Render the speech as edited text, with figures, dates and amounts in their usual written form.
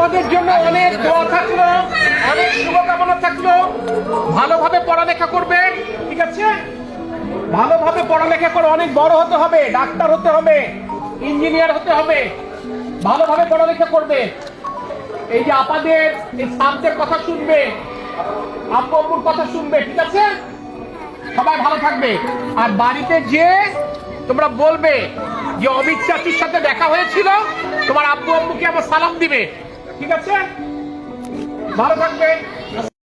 তোমাদের জন্য অনেক দোয়া থাকলো, অনেক শুভকামনা থাকলো। ভালোভাবে পড়ালেখা করবে, ঠিক আছে? ভালোভাবে পড়ালেখা করে অনেক বড় হতে হবে, ডাক্তার হতে হবে, ইঞ্জিনিয়ার হতে হবে। ভালোভাবে পড়ালেখা করবে। এই যে আপাদের এই শান্তের কথা শুনবে, আব্বু আব্বুর কথা শুনবে, ঠিক আছে? সবাই ভালো থাকবে। আর বাড়িতে যে তোমরা বলবে যে অমিত চাচির সাথে দেখা হয়েছিল, তোমার আব্বু আব্বুকে আমার সালাম দিবে, ঠিক আছে? ভালো থাকবে।